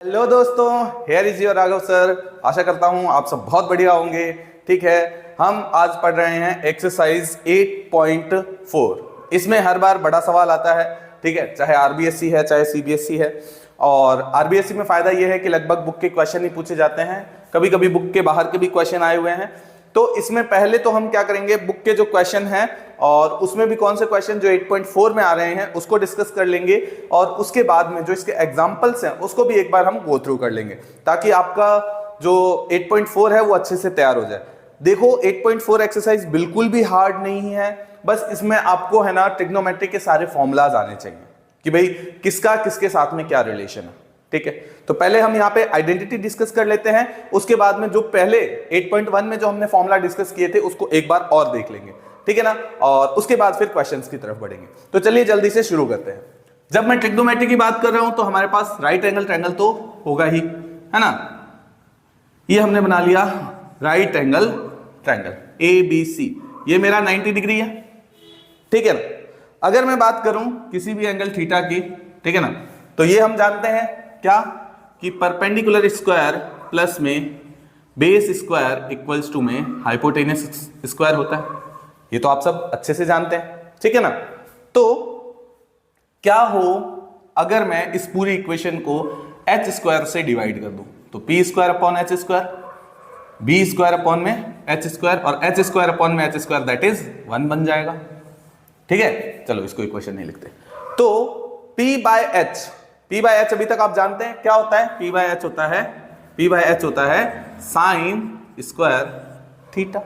Hello दोस्तों, here is your Raghav sir. आशा करता हूं आप सब बहुत बढ़िया होंगे। ठीक है, हम आज पढ़ रहे हैं एक्सरसाइज 8.4। इसमें हर बार बड़ा सवाल आता है, ठीक है, चाहे आरबीएससी है चाहे सीबीएसई है। और आरबीएससी में फायदा यह है कि लगभग बुक के क्वेश्चन ही पूछे जाते हैं, कभी कभी बुक के बाहर के भी क्वेश्चन आए हुए हैं। तो इसमें पहले तो हम क्या करेंगे, बुक के जो क्वेश्चन हैं और उसमें भी कौन से क्वेश्चन जो 8.4 में आ रहे हैं उसको डिस्कस कर लेंगे, और उसके बाद में जो इसके एग्जांपल्स हैं उसको भी एक बार हम गो थ्रू कर लेंगे, ताकि आपका जो 8.4 है वो अच्छे से तैयार हो जाए। देखो, 8.4 एक्सरसाइज बिल्कुल भी हार्ड नहीं है, बस इसमें आपको है ना ट्रिग्नोमेट्री के सारे फॉर्मूलाज आने चाहिए कि भाई किसका किसके साथ में क्या रिलेशन है। ठीक है, तो पहले हम यहाँ पे आइडेंटिटी डिस्कस कर लेते हैं, उसके बाद में जो पहले 8.1 में जो हमने फॉर्मूला डिस्कस किए थे उसको एक बार और देख लेंगे, ठीक है ना, और उसके बाद फिर क्वेश्चंस की तरफ बढ़ेंगे। तो चलिए जल्दी से शुरू करते हैं। जब मैं ट्रिग्नोमेट्री की बात कर रहा हूं तो हमारे पास राइट एंगल ट्रायंगल तो होगा ही, है ना। ये हमने बना लिया राइट एंगल ट्रायंगल ABC, ये मेरा 90 डिग्री है, ठीक है ना। अगर मैं बात करूं किसी भी एंगल थीटा की, ठीक है ना, तो ये हम जानते हैं क्या कि परपेंडिकुलर स्क्वायर प्लस में बेस स्क्वायर इक्वल्स टू में हाइपोटेनस स्क्वायर होता है। ये तो आप सब अच्छे से जानते हैं, ठीक है ना। तो क्या हो अगर मैं इस पूरी इक्वेशन को h स्क्वायर से डिवाइड कर दूं, तो p square upon h square, b square upon में h स्क्वायर और h स्क्वायर अपॉन में h स्क्वायर, दैट इज 1 बन जाएगा। ठीक है, चलो इसको इक्वेशन नहीं लिखते। तो p बाय h अभी तक आप जानते हैं क्या होता है। p बाय h होता है sine square theta.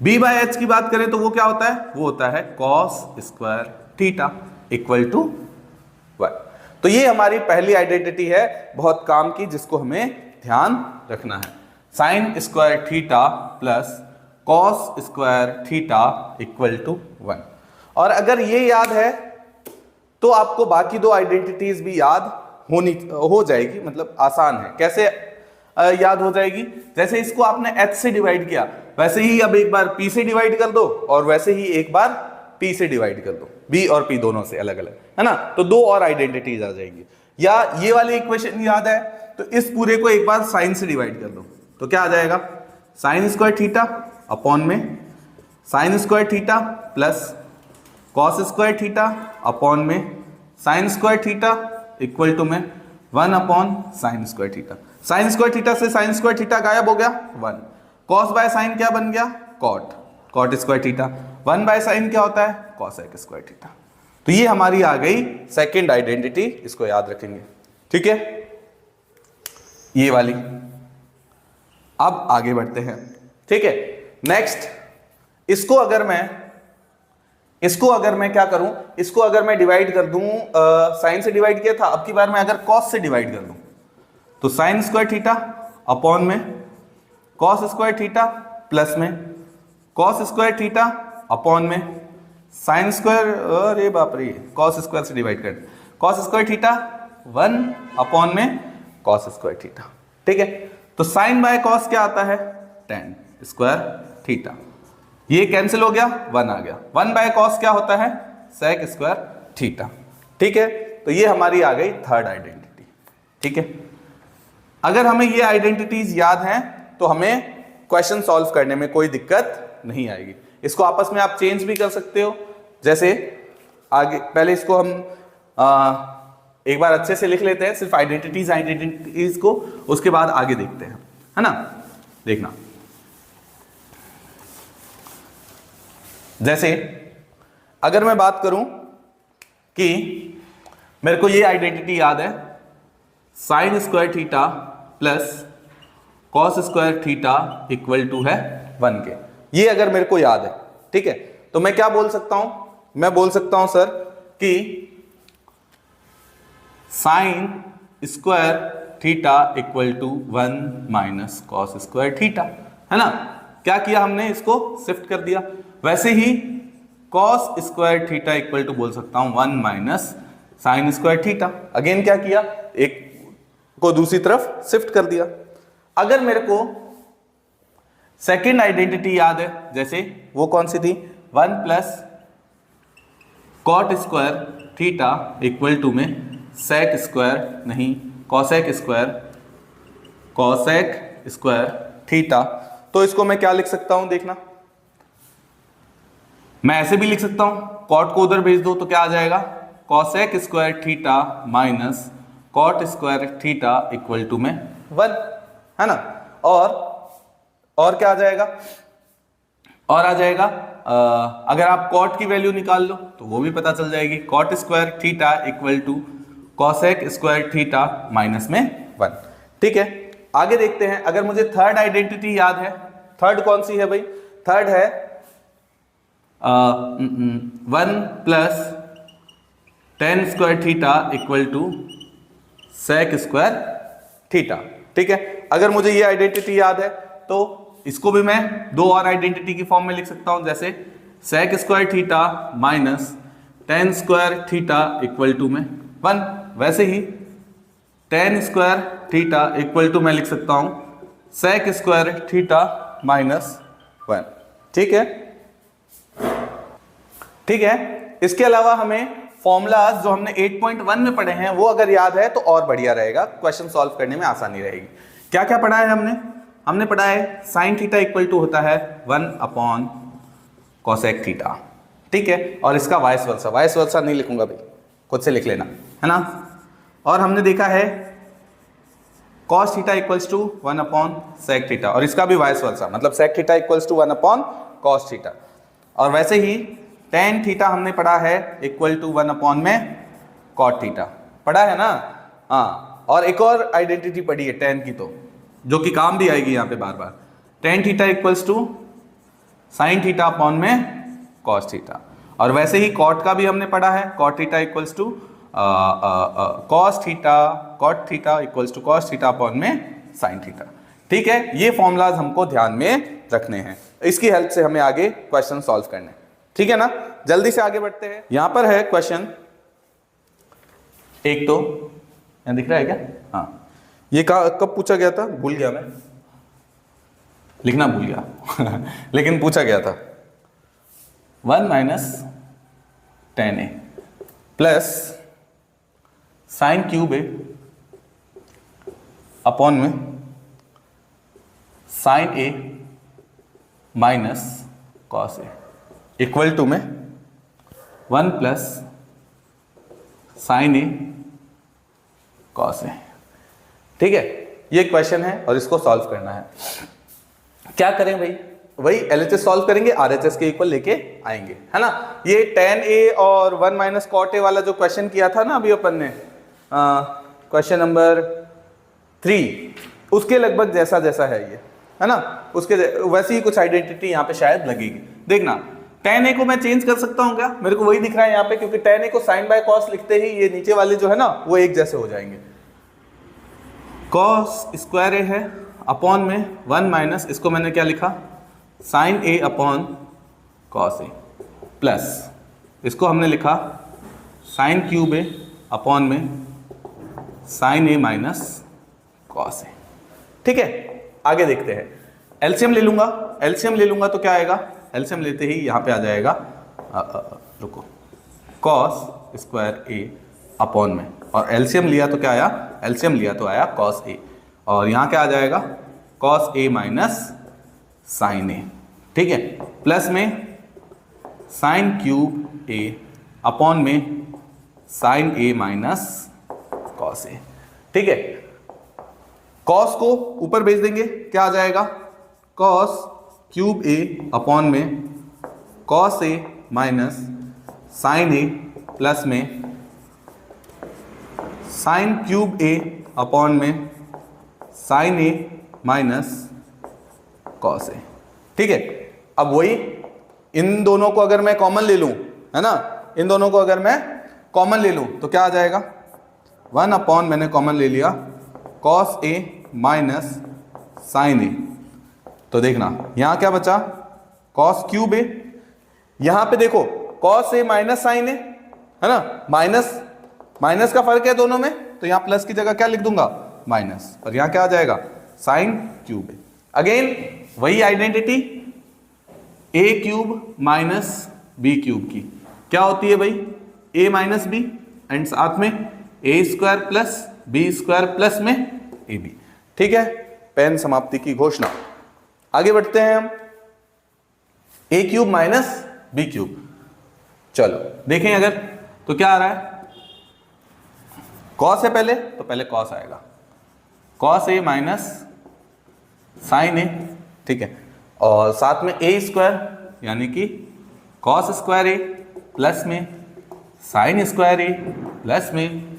b by h की बात करें तो वो क्या होता है, वो होता है cos square theta equal to 1। तो ये हमारी पहली आइडेंटिटी है बहुत काम की, जिसको हमें ध्यान रखना है। Sine square theta plus cos square theta equal to 1। और अगर ये याद है तो आपको बाकी दो आइडेंटिटीज भी याद हो जाएगी, मतलब आसान है। कैसे याद हो जाएगी, जैसे इसको आपने h से डिवाइड किया वैसे ही अब एक बार p से डिवाइड कर दो, और वैसे ही एक बार p से डिवाइड कर दो, b और p दोनों से अलग अलग, है ना। तो दो और आइडेंटिटीज आ जाएंगी। या ये वाली इक्वेशन याद है तो इस पूरे को एक बार साइन से डिवाइड कर दो, तो क्या आ जाएगा, साइन स्क्वायर थीटा अपॉन में sine square theta plus cos square theta upon में sine square theta equal to में 1 upon sine square theta. Sine square theta से साइन स्क्वायर थीटा गायब हो गया, 1। कॉस बाय साइन क्या बन गया, cot square theta. 1 by sine क्या होता है, कॉसेक स्क्वायर थीटा। तो ये हमारी आ गई सेकंड आइडेंटिटी, इसको याद रखेंगे, ठीक है, ये वाली। अब आगे बढ़ते हैं, ठीक है। नेक्स्ट, इसको अगर मैं क्या करूं, इसको अगर मैं डिवाइड कर दूं, साइन से डिवाइड किया था, अब की बार मैं अगर कॉस से डिवाइड कर दूं तो साइन स्क्वायर थीटा अपॉन में कॉस स्क्वायर थीटा प्लस में कॉस स्क्वायर थीटा अपॉन में साइन स्क्वायर, अरे बाप रे, कॉस स्क्वायर से डिवाइड कर, कॉस स्क्वायर थीटा 1 अपॉन में कॉस स्क्वायर थीटा, ठीक है। तो साइन बाय कॉस क्या आता है, टेन स्क्वायर थीटा। ये कैंसिल हो गया, 1 आ गया। 1 बाय कॉस क्या होता है, सेक स्क्वायर थीटा, ठीक है। तो ये हमारी आ गई थर्ड आइडेंटिटी, ठीक है। अगर हमें ये आइडेंटिटीज याद हैं तो हमें क्वेश्चन सॉल्व करने में कोई दिक्कत नहीं आएगी। इसको आपस में आप चेंज भी कर सकते हो, जैसे आगे पहले इसको हम एक बार अच्छे से लिख लेते हैं, सिर्फ आइडेंटिटीज को, उसके बाद आगे देखते हैं, है ना। देखना, जैसे अगर मैं बात करूं कि मेरे को ये आइडेंटिटी याद है, sine square theta plus cos square theta equal to है 1 के, ये अगर मेरे को याद है, ठीक है, तो मैं क्या बोल सकता हूं, मैं बोल सकता हूं सर कि sine square theta equal to 1 minus cos square theta, है ना। क्या किया हमने, इसको शिफ्ट कर दिया। वैसे ही cos square theta equal to बोल सकता हूं 1 minus sine square theta. Again क्या किया, एक को दूसरी तरफ शिफ्ट कर दिया। अगर मेरे को सेकेंड आइडेंटिटी याद है, जैसे वो कौन सी थी, 1 plus cot square theta equal to में सेक स्क्वायर नहीं कॉसेक स्क्वायर थीटा। तो इसको मैं क्या लिख सकता हूं, देखना, मैं ऐसे भी लिख सकता हूं, कॉट को उधर भेज दो तो क्या आ जाएगा, cosec square theta minus cot square theta equal to में 1, है ना। और क्या आ जाएगा, और आ जाएगा अगर आप कॉट की वैल्यू निकाल लो तो वो भी पता चल जाएगी, cot square theta equal to cosec square theta minus में 1। ठीक है, आगे देखते हैं। अगर मुझे थर्ड आइडेंटिटी याद है, थर्ड कौन सी है भाई, थर्ड है 1 plus tan square theta equal to sec square theta. ठीक है, अगर मुझे ये आइडेंटिटी याद है तो इसको भी मैं दो और आइडेंटिटी की फॉर्म में लिख सकता हूं, जैसे sec square theta minus tan square theta equal to में 1। वैसे ही tan square theta equal to मैं लिख सकता हूं सेक स्क्वायर थीटा माइनस 1। ठीक है, ठीक है। इसके अलावा हमें फॉर्मूलाज जो हमने 8.1 में पढ़े हैं वो अगर याद है तो और बढ़िया रहेगा, क्वेश्चन सॉल्व करने में आसानी रहेगी। क्या क्या पढ़ा है हमने पढ़ा है साइन थीटा इक्वल टू होता है 1 अपॉन कॉसेक थीटा। ठीक है, और इसका वाइस वर्सा नहीं लिखूंगा भाई, खुद से लिख लेना, है ना। और हमने देखा है cos theta equals to 1 upon sec theta, और इसका भी वाइस वर्सा, मतलब sec theta equals to 1 upon cos theta. और वैसे ही टेन थीटा हमने पढ़ा है इक्वल टू 1 अपॉन में कॉट थीटा, पढ़ा है ना। हाँ, और एक और आइडेंटिटी पढ़ी है टेन की, तो जो कि काम भी आएगी यहाँ पे बार बार, tan theta equals to sine theta upon में कॉस थीटा। और वैसे ही कॉट का भी हमने पढ़ा है, cot theta equals to cos theta, cot theta equals to cos theta upon में साइन थीटा। ठीक है, ये फॉर्मूलाज हमको ध्यान में रखने हैं, इसकी हेल्प से हमें आगे क्वेश्चन सॉल्व करने हैं। ठीक है ना, जल्दी से आगे बढ़ते हैं। यहां पर है क्वेश्चन एक, तो यहां दिख रहा है क्या, हाँ, ये कब पूछा गया था, भूल गया मैं, लिखना भूल गया लेकिन पूछा गया था 1 minus tan A plus sine cube A upon में sine A minus cos A equal to में 1 plus sine A cos A. ठीक है, ये क्वेश्चन है और इसको सॉल्व करना है। क्या करें भाई, वही एलएचएस सॉल्व करेंगे, आरएचएस के इक्वल लेके आएंगे, है ना। ये टेन ए और 1 माइनस कॉट ए वाला जो क्वेश्चन किया था ना अभी अपन ने, क्वेश्चन नंबर 3, उसके लगभग जैसा जैसा है ये, है ना, उसके वैसी ही कुछ आइडेंटिटी यहाँ पे शायद लगेगी। देखना, टेन ए को मैं चेंज कर सकता हूँ क्या, मेरे को वही दिख रहा है यहाँ पे, क्योंकि टेन ए को साइन बाय कॉस लिखते ही ये नीचे वाले जो है ना वो एक जैसे हो जाएंगे। कॉस स्क्वायर ए है अपॉन में 1 माइनस, इसको मैंने क्या लिखा, sign A upon cos A, plus इसको हमने लिखा साइन क्यूब ए अपॉन में sine A minus cos A. ठीक है, आगे देखते हैं। एलसीएम ले लूंगा तो क्या आएगा, एलसीएम लेते ही यहाँ पे आ जाएगा, रुको, कॉस स्क्वायर ए अपॉन में, और एलसीएम लिया तो क्या आया, एलसीएम लिया तो आया कॉस ए, और यहाँ क्या आ जाएगा, cos A minus sine A. ठीक है, प्लस में साइन क्यूब ए अपॉन में sine A minus cos A. ठीक है, कॉस को ऊपर भेज देंगे, क्या आ जाएगा, कॉस क्यूब ए अपॉन में cos A minus sine A, plus में साइन क्यूब ए अपॉन में sine A minus cos A. ठीक है, अब वही इन दोनों को अगर मैं कॉमन ले लूं, है ना, इन दोनों को अगर मैं कॉमन ले लूं तो क्या आ जाएगा, 1 अपॉन मैंने कॉमन ले लिया कॉस ए माइनस साइन ए। तो देखना यहां क्या बचा, कॉस क्यूब ए, यहां पे देखो कॉस ए माइनस साइन ए, है ना, माइनस का फर्क है दोनों में, तो यहां प्लस की जगह क्या लिख दूंगा, माइनस, और यहां क्या आ जाएगा, साइन क्यूब ए। अगेन वही आइडेंटिटी, ए क्यूब माइनस बी क्यूब की क्या होती है भाई, ए माइनस बी, एंड साथ में A square plus B square plus में ए बी। ठीक है, पेन समाप्ति की घोषणा। आगे बढ़ते हैं हम, ए क्यूब माइनस बी क्यूब। चलो देखें अगर, तो क्या आ रहा है, कॉस है पहले, तो पहले कॉस आएगा, cos A minus sine A. ठीक है, और साथ में ए स्क्वायर यानी कि कॉस स्क्वायर ए प्लस में साइन स्क्वायर ए प्लस में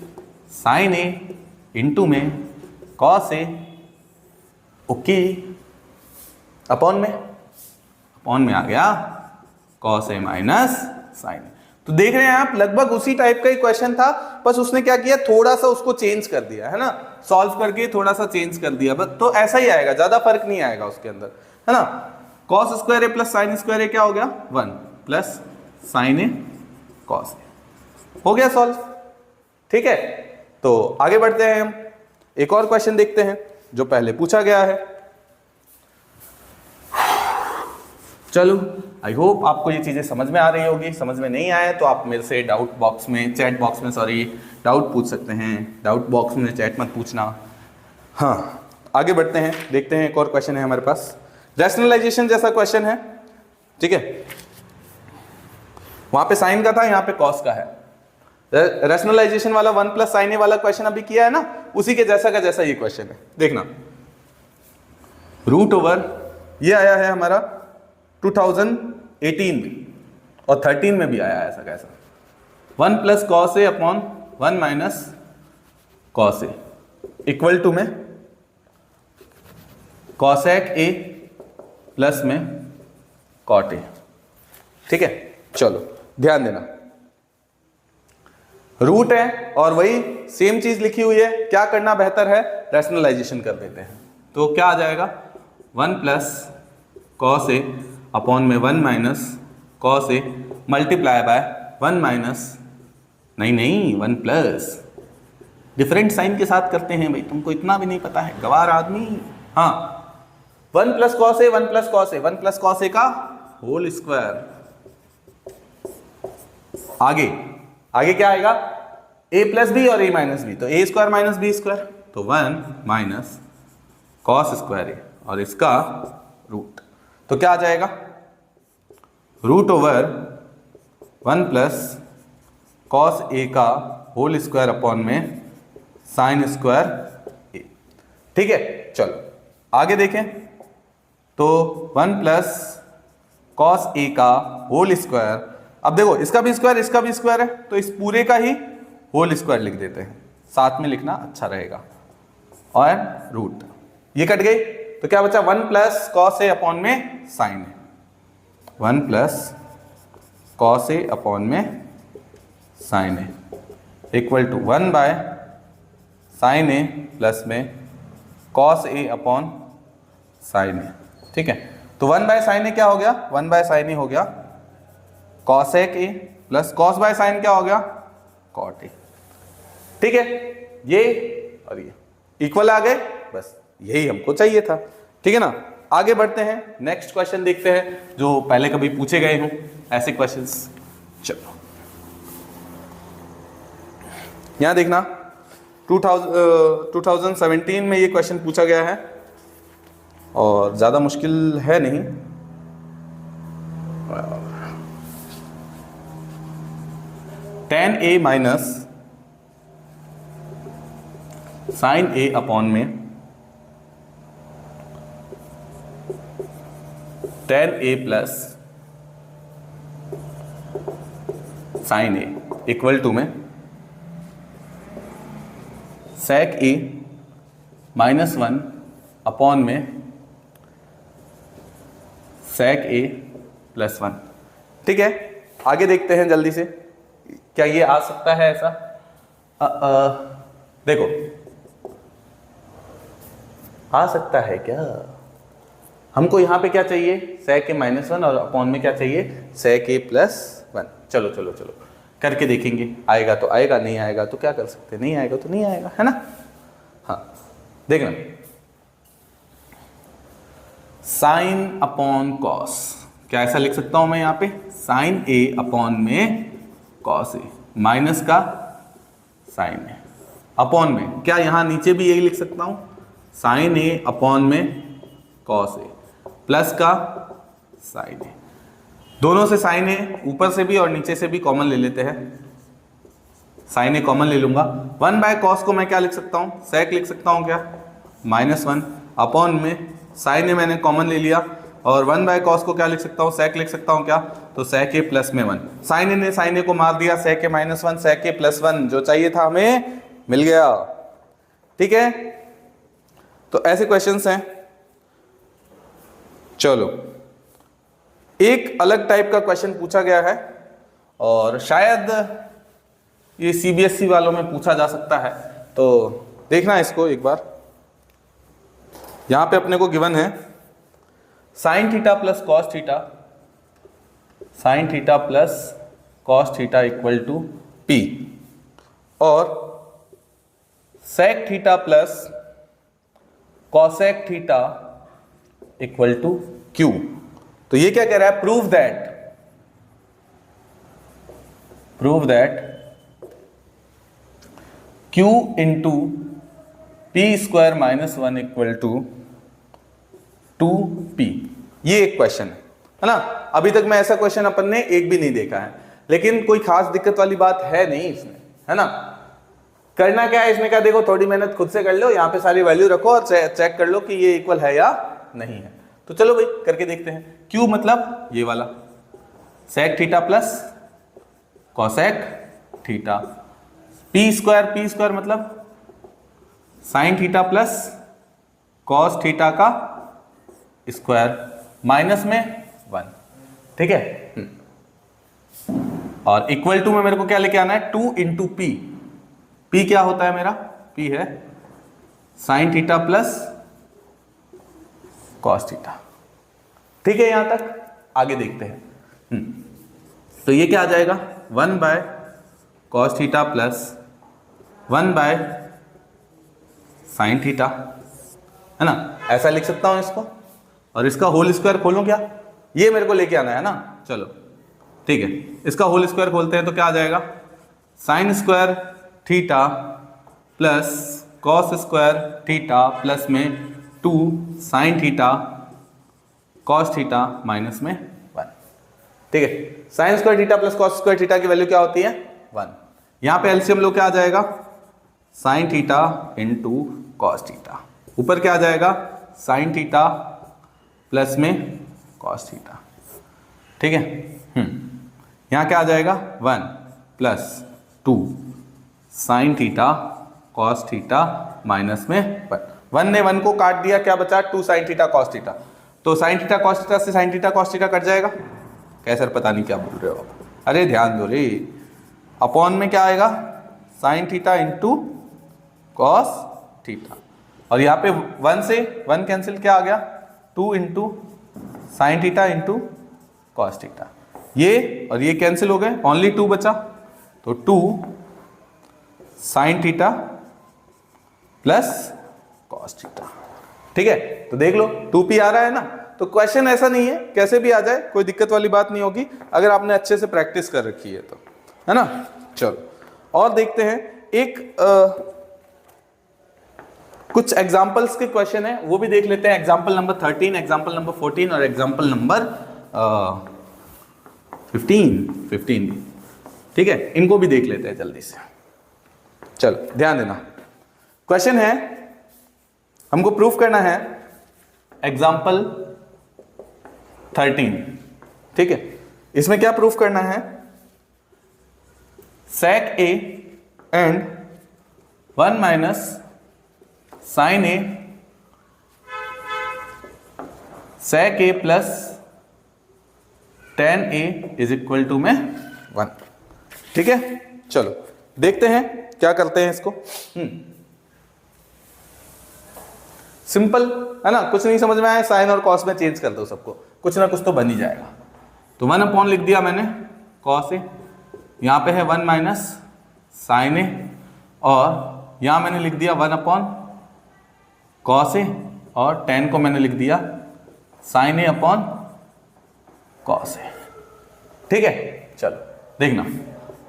साइन ए इंटू में कॉस ए, ओके, अपॉन में आ गया कॉस ए माइनस साइन ए। तो देख रहे हैं आप, लगभग उसी टाइप का ही क्वेश्चन था, बस उसने क्या किया, थोड़ा सा उसको चेंज कर दिया है ना, सॉल्व करके थोड़ा सा चेंज कर दिया बस। तो ऐसा ही आएगा, ज्यादा फर्क नहीं आएगा उसके अंदर, है ना। कॉस स्क्वायर ए प्लस साइन स्क्वायर ए क्या हो गया, 1 प्लस साइन ए कॉस ए, हो गया सॉल्व। ठीक है, तो आगे बढ़ते हैं हम, एक और क्वेश्चन देखते हैं जो पहले पूछा गया है। चलो, आई होप आपको ये चीजें समझ में आ रही होगी। समझ में नहीं आए तो आप मेरे से डाउट बॉक्स में, चैट बॉक्स में सॉरी, डाउट पूछ सकते हैं। डाउट बॉक्स में चैट मत पूछना। हाँ, आगे बढ़ते हैं, देखते हैं एक और क्वेश्चन है हमारे पास, रैशनलाइजेशन जैसा क्वेश्चन है। ठीक है, वहां पे साइन का था, यहाँ पे कॉस का है। रैशनलाइजेशन वाला 1 प्लस साइन ए वाला क्वेश्चन अभी किया है ना, उसी के जैसा का जैसा ये क्वेश्चन है। देखना, रूट ओवर ये आया है हमारा 2018 में और 13 में भी आया है ऐसा कैसा, 1 plus cos A upon 1 minus cos A equal to में कॉसेक ए प्लस में कॉट ए। ठीक है, चलो ध्यान देना, रूट है और वही सेम चीज लिखी हुई है, क्या करना बेहतर है, रैशनलाइजेशन कर देते हैं। तो क्या आ जाएगा, 1 प्लस कॉस ए अपॉन में 1 minus cos A multiply by 1 minus, नहीं 1 प्लस, डिफरेंट साइन के साथ करते हैं भाई, तुमको इतना भी नहीं पता है, गवार आदमी। हाँ, 1 plus cos A 1 plus cos A 1 plus cos A का होल स्क्वायर। आगे क्या आएगा, a प्लस बी और a माइनस बी, तो a square minus B square, तो 1 माइनस कॉस स्क्वायर ए और इसका रूट, तो क्या आ जाएगा, root over 1 plus cos A का होल स्क्वायर अपॉन में साइन स्क्वायर ए। ठीक है, चलो आगे देखें, तो 1 प्लस कॉस ए का होल स्क्वायर, अब देखो इसका भी स्क्वायर है, तो इस पूरे का ही होल स्क्वायर लिख देते हैं, साथ में लिखना अच्छा रहेगा, और रूट, ये कट गई, तो क्या बचा, 1 प्लस कॉस ए अपॉन में sine A, 1 plus cos A upon में sine A equal to 1 by sine A plus में cos A upon sine A. ठीक है, तो 1 बाय साइन ए क्या हो गया, 1 बाय साइन ए हो गया cosec A plus cos bye sine क्या हो गया, कॉट ए। ठीक है, ये और ये इक्वल आ गए, बस यही हमको चाहिए था। ठीक है ना, आगे बढ़ते हैं, नेक्स्ट क्वेश्चन देखते हैं जो पहले कभी पूछे गए हों ऐसे क्वेश्चंस। चलो यहां देखना, 2017 में ये क्वेश्चन पूछा गया है और ज्यादा मुश्किल है नहीं। tan a minus sine A upon में tan a plus sine A equal to में sec a माइनस 1 अपॉन में sec a प्लस 1। ठीक है, आगे देखते हैं जल्दी से, क्या ये आ सकता है ऐसा? देखो आ सकता है क्या, हमको यहां पे क्या चाहिए, sec a माइनस 1 और अपॉन में क्या चाहिए, sec a प्लस 1। चलो चलो चलो करके देखेंगे, आएगा तो आएगा, नहीं आएगा तो क्या कर सकते, नहीं आएगा तो नहीं आएगा, है ना। हाँ देखना, साइन अपॉन कॉस, क्या ऐसा लिख सकता हूं मैं यहां पे, साइन ए अपॉन में कॉस ए माइनस का साइन ए, अपॉन में, क्या यहाँ नीचे भी यही लिख सकता हूँ, साइन ए अपॉन में कॉस ए प्लस का साइन ए, दोनों से साइन ए ऊपर से भी और नीचे से भी कॉमन ले लेते हैं, साइन ए कॉमन ले लूंगा। 1 बाय कॉस को मैं क्या लिख सकता हूँ, सेक लिख सकता हूँ क्या, -1 अपॉन में साइन ए मैंने कॉमन ले लिया, और 1 बाय कॉस को क्या लिख सकता हूँ, सेक लिख सकता हूँ क्या, तो सेक ए प्लस में 1, साइन ए ने साइन ए को मार दिया, सेक ए -1 सेक ए +1, जो चाहिए था हमें मिल गया। ठीक है, तो ऐसे क्वेश्चंस हैं। चलो, एक अलग टाइप का क्वेश्चन पूछा गया है और शायद ये सीबीएसई वालों में पूछा जा सकता है, तो देखना इसको एक बार। यहां पे अपने को गिवन है sine theta plus cos theta, sine theta plus cos theta equal to P, और sec theta plus cosec theta equal to Q. तो ये क्या कह रहा है, prove that Q into P square -1 equal to 2p। ये एक क्वेश्चन है ना। अभी तक मैं ऐसा क्वेश्चन अपन ने एक भी नहीं देखा है, लेकिन कोई खास दिक्कत वाली बात है नहीं इसमें, है ना। करना क्या है इसमें, क्या देखो, थोड़ी मेहनत खुद से कर लो, यहाँ पे सारी वैल्यू रखो और चेक कर लो कि ये इक्वल है या नहीं है। तो चलो भाई करके देखते हैं। Q मतलब ये वाला sec theta plus cosec theta, P square मतलब sine theta plus cos theta का स्क्वायर माइनस में 1। ठीक है, और इक्वल टू में मेरे को क्या लेके आना है, 2 इंटू पी। पी क्या होता है मेरा, पी है sine theta plus cos theta. ठीक है, यहां तक आगे देखते हैं। तो ये क्या आ जाएगा, 1 by cos theta plus 1 by sine theta, है ना। ऐसा लिख सकता हूं इसको, और इसका होल स्क्वायर खोलूं क्या, ये मेरे को लेके आना है ना। चलो ठीक है, इसका होल स्क्वायर खोलते हैं तो क्या आ जाएगा, sine square theta plus cos square theta plus में 2 sine theta cos theta minus में 1। ठीक है, sine square theta plus cos square theta की वैल्यू क्या होती है, 1। यहां पे एलसीएम लो क्या आ जाएगा, sine theta into cos theta, ऊपर क्या आ जाएगा, साइन थीटा प्लस में कॉस थीटा। ठीक है, यहां क्या आ जाएगा, 1 plus 2 sine theta cos theta minus में 1 ने 1 को काट दिया, क्या बचा, 2 साइन थीटा कॉस थीटा। तो साइन थीटा कॉस थीटा से sine theta cos theta cut जाएगा। क्या सर पता नहीं क्या बोल रहे हो आप, अरे ध्यान दो रे। अपॉन में क्या आएगा, sine theta into cos theta, और यहाँ पे 1 से 1 कैंसिल, क्या आ गया, 2 into sine theta into cos theta. ये और ये कैंसिल हो गए, ओनली 2 बचा, तो 2 sign theta plus cos theta. ठीक है, तो देख लो 2p आ रहा है ना। तो क्वेश्चन ऐसा नहीं है, कैसे भी आ जाए, कोई दिक्कत वाली बात नहीं होगी अगर आपने अच्छे से प्रैक्टिस कर रखी है तो, है ना। चलो और देखते हैं, एक कुछ एग्जाम्पल्स के क्वेश्चन है वो भी देख लेते हैं। एग्जाम्पल नंबर 13, एग्जाम्पल नंबर 14 और एग्जाम्पल नंबर 15। ठीक है, इनको भी देख लेते हैं जल्दी से। चलो ध्यान देना, क्वेश्चन है, हमको प्रूफ करना है एग्जाम्पल 13। ठीक है, इसमें क्या प्रूफ करना है, sec A and 1 minus sine A sec A plus tan A is equal to में 1। ठीक है, चलो देखते हैं क्या करते हैं इसको। सिंपल है ना, कुछ नहीं समझ में आया, साइन और कॉस में चेंज कर दो सबको, कुछ ना कुछ तो बन ही जाएगा। तो 1 अपॉन लिख दिया मैंने कॉस ए, यहां पे है 1 माइनस साइन ए, और यहां मैंने लिख दिया 1 अपॉन कॉस ए, और 10 को मैंने लिख दिया sign A upon cos A. ठीक है, चलो देखना,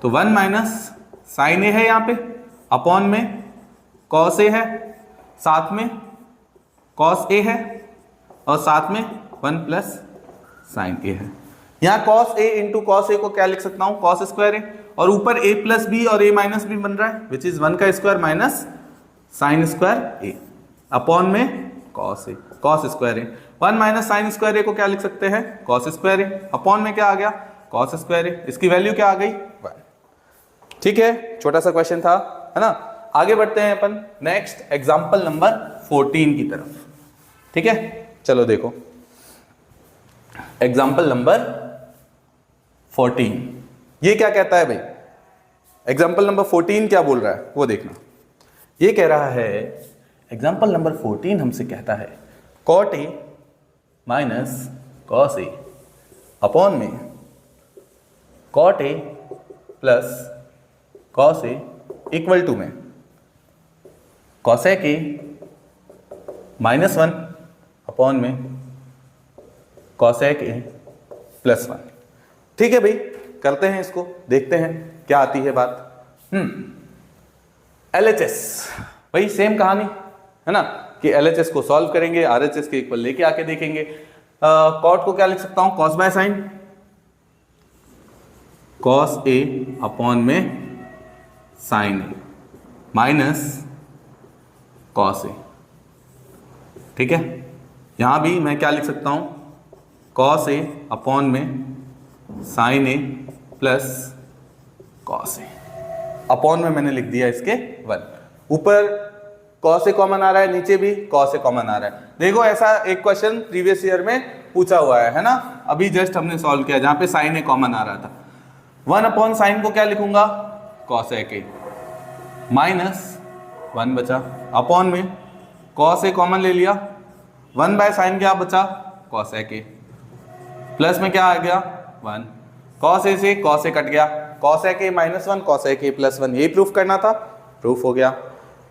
तो 1 माइनस साइन ए है यहाँ पे, अपॉन में कॉस ए है, साथ में कॉस ए है, और साथ में 1 प्लस साइन ए है। यहां cos A into cos A को क्या लिख सकता हूं, कॉस स्क्वायर ए, और ऊपर a प्लस बी और a माइनस बी बन रहा है, विच इज 1 का स्क्वायर माइनस साइन स्क्वायर ए अपॉन में कॉस ए, कॉस स्क्वायर ए। 1 माइनस साइन स्क्वायर ए को क्या लिख सकते हैं, कॉस स्क्वायर ए, अपॉन में क्या आ गया, कॉस स्क्वायर ए। इसकी वैल्यू क्या आ गई, 1। ठीक है, छोटा सा क्वेश्चन था, है ना। आगे बढ़ते हैं अपन नेक्स्ट एग्जांपल नंबर 14 की तरफ। ठीक है, चलो देखो एग्जांपल नंबर 14। ये क्या कहता है भाई, एग्जांपल नंबर 14 क्या बोल रहा है वो देखना। ये कह रहा है एग्जांपल नंबर 14 हमसे कहता है cot A minus cos A upon में cot A plus cos A equal to में कॉसेक ए -1 अपॉन में कॉसेक ए +1। ठीक है भाई, करते हैं इसको, देखते हैं क्या आती है बात। LHS भाई सेम कहानी है ना, कि LHS को सॉल्व करेंगे, RHS के इक्वल लेके आके देखेंगे। कॉट को क्या लिख सकता हूं, cos by sine, cos A upon में sine A minus cos A. ठीक है, यहां भी मैं क्या लिख सकता हूं, कॉस ए अपॉन में sine A plus cos A, upon में मैंने लिख दिया इसके 1। ऊपर कॉस ए कॉमन आ रहा है, नीचे भी कॉस ए कॉमन आ रहा है। देखो ऐसा एक क्वेश्चन प्रीवियस ईयर में पूछा हुआ है ना, अभी जस्ट हमने सॉल्व किया जहां पे साइन ए कॉमन आ रहा था। 1 अपॉन साइन को क्या लिखूंगा, कॉसेक ए माइनस 1 बचा, अपॉन में कॉस ए कॉमन ले लिया, 1 बाय साइन क्या बचा, कॉसेक ए, प्लस में क्या आ गया 1, कॉस ए से कॉस ए कट गया, कॉसेक ए -1 कॉसेक ए +1, यही प्रूफ करना था, प्रूफ हो गया।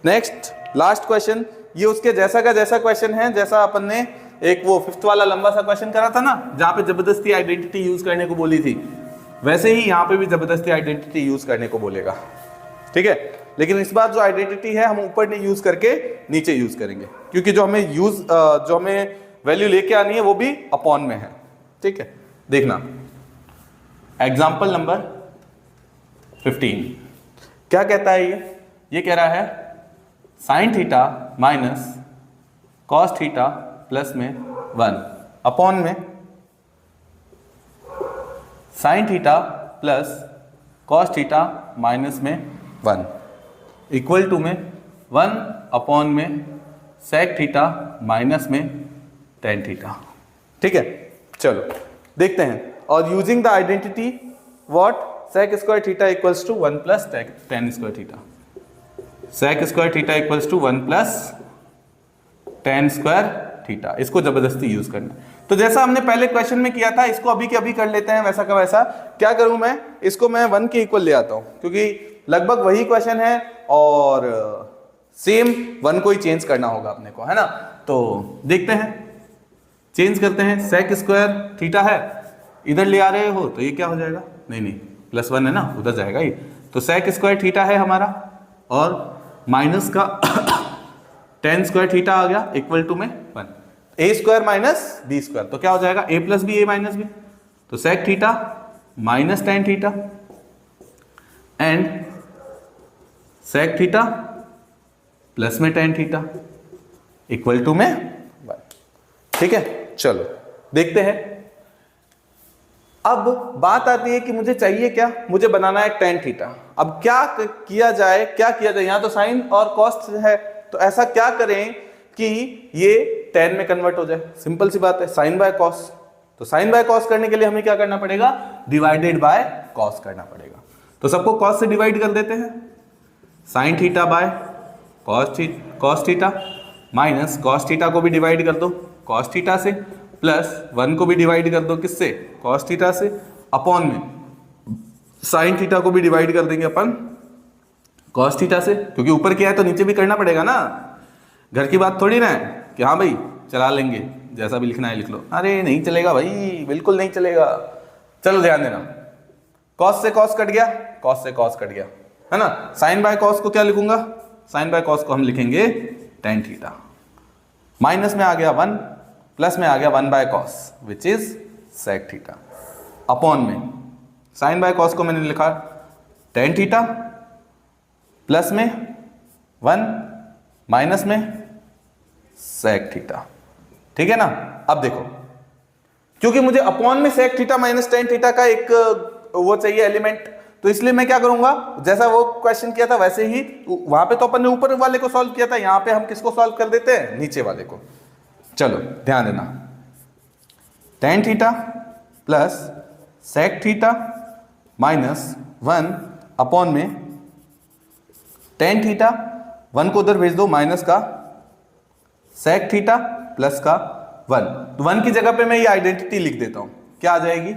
नेक्स्ट लास्ट क्वेश्चन, ये उसके जैसा का जैसा क्वेश्चन है जैसा अपन ने एक वो 5th वाला लंबा सा क्वेश्चन करा था ना, जहां पे जबरदस्ती आइडेंटिटी यूज करने को बोली थी, वैसे ही यहाँ पे भी जबरदस्ती आइडेंटिटी यूज करने को बोलेगा। ठीक है, लेकिन इस बार जो आइडेंटिटी है हम ऊपर नहीं यूज करके नीचे यूज करेंगे, क्योंकि जो हमें वैल्यू लेके आनी है वो भी अपॉन में है। ठीक है, देखना एग्जाम्पल नंबर 15 क्या कहता है। ये कह रहा है sine theta minus cos theta plus में 1 अपॉन में sine theta plus cos theta minus में 1 इक्वल टू में 1 अपॉन में सेक थीटा माइनस में टेन थीटा। ठीक है, चलो देखते हैं। और using the identity what, sec square theta equals to 1 plus tan square theta, sec square theta equals to 1 plus tan square theta, इसको जबरदस्ती यूज करना। तो जैसा हमने पहले क्वेश्चन में किया था, इसको अभी के अभी कर लेते हैं वैसा का वैसा। क्या करूं मैं, इसको मैं 1 के इक्वल ले आता हूं, क्योंकि लगभग वही क्वेश्चन है और सेम 1 को ही चेंज करना होगा अपने को, है ना। तो देखते हैं, चेंज करते हैं। सेक स्क्वायर थीटा है, इधर ले आ रहे हो तो ये क्या हो जाएगा, नहीं +1 है ना, उधर जाएगा ये। तो सेक स्क्वायर थीटा है हमारा, और माइनस का टेन स्क्वायर थीटा आ गया इक्वल टू में 1, a square minus b square, तो क्या हो जाएगा a plus B a minus B. तो sec theta minus tan theta and sec theta plus में टेन थीटा इक्वल टू में 1। ठीक है, चलो देखते हैं। अब बात आती है कि मुझे चाहिए क्या, मुझे बनाना है टेन थीटा। अब क्या किया जाए, यहां तो साइन और कॉस है, तो ऐसा क्या करें कि ये टेन में कन्वर्ट हो जाए। सिंपल सी बात है, साइन बाय कॉस। तो साइन बाय कॉस करने के लिए हमें क्या करना पड़ेगा, डिवाइडेड बाय कॉस करना पड़ेगा। तो सबको कॉस से डिवाइड कर देते हैं, sine theta by cos theta minus cos theta को भी डिवाइड कर दो कॉस थीटा से, प्लस 1 को भी डिवाइड कर दो किससे, कॉस थीटा से, अपॉन में साइन थीटा को भी डिवाइड कर देंगे अपन कॉस थीटा से, क्योंकि ऊपर क्या है तो नीचे भी करना पड़ेगा ना। घर की बात थोड़ी ना है कि हाँ भाई चला लेंगे, जैसा भी लिखना है लिख लो। अरे नहीं चलेगा भाई, बिल्कुल नहीं चलेगा। चलो ध्यान देना, कॉस से कॉस कट गया, कॉस से कॉस कट गया, है ना। साइन बाय कॉस को क्या लिखूंगा, साइन बाय कॉस को हम लिखेंगे टेन थीटा। माइनस में आ गया 1, प्लस में आ गया 1 by cos which is sec theta, upon में साइन बाय कॉस को मैंने लिखा टेन थीटा, प्लस में 1 माइनस में सेक थीटा। ठीक है ना। अब देखो, क्योंकि मुझे अपॉन में sec theta minus tan theta का एक वो चाहिए एलिमेंट, तो इसलिए मैं क्या करूंगा, जैसा वो क्वेश्चन किया था वैसे ही, वहां पे तो अपन ने ऊपर वाले को सॉल्व किया था, यहां पे हम किसको सॉल्व कर देते हैं, नीचे वाले को। चलो ध्यान देना, tan theta plus sec theta minus 1 upon में टेन थीटा, 1 को उधर भेज दो माइनस का, सेक थीटा प्लस का 1, तो 1 की जगह पे मैं ये आइडेंटिटी लिख देता हूं, क्या आ जाएगी,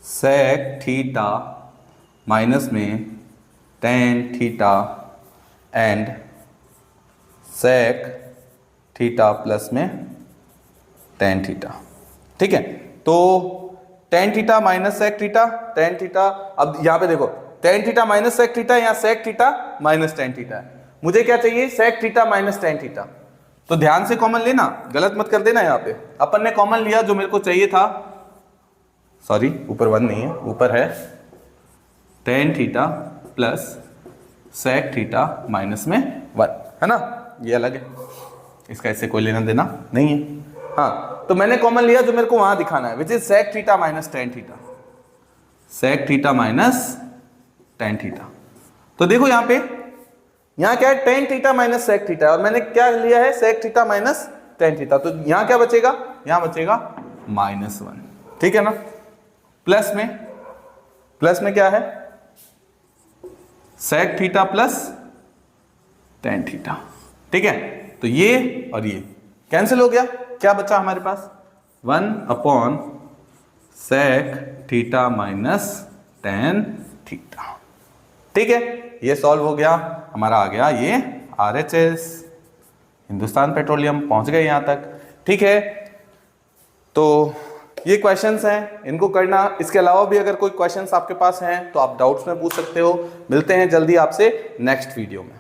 सेक थीटा माइनस में tan theta and sec theta plus में टेन थीटा। ठीक है, तो tan theta minus sec theta, tan theta, अब यहां पे देखो tan theta minus sec theta, यहां sec theta minus tan theta है, मुझे क्या चाहिए, sec theta minus tan theta. तो ध्यान से कॉमन लेना, गलत मत कर देना। यहां पे अपन ने कॉमन लिया जो मेरे को चाहिए था, सॉरी ऊपर 1 नहीं है, ऊपर है tan theta plus sec theta minus में 1, है ना, ये अलग है, इसका इससे कोई लेना देना नहीं है। हाँ, तो मैंने कॉमन लिया जो मेरे को वहां दिखाना है, which is sec theta minus tan theta, sec theta minus tan theta. तो देखो यहां पे, यहां क्या है, tan theta minus sec theta, और मैंने क्या लिया है, sec theta minus tan theta, तो यहां क्या बचेगा, यहां बचेगा -1। ठीक है ना। प्लस में क्या है, sec theta plus tan theta. ठीक है, तो ये और ये कैंसिल हो गया, क्या बचा हमारे पास, 1 upon sec theta minus tan theta. ठीक है, ये सॉल्व हो गया, हमारा आ गया ये RHS, हिंदुस्तान पेट्रोलियम, पहुंच गए यहां तक। ठीक है, तो ये क्वेश्चंस हैं, इनको करना। इसके अलावा भी अगर कोई क्वेश्चंस आपके पास हैं तो आप डाउट्स में पूछ सकते हो। मिलते हैं जल्दी आपसे नेक्स्ट वीडियो में।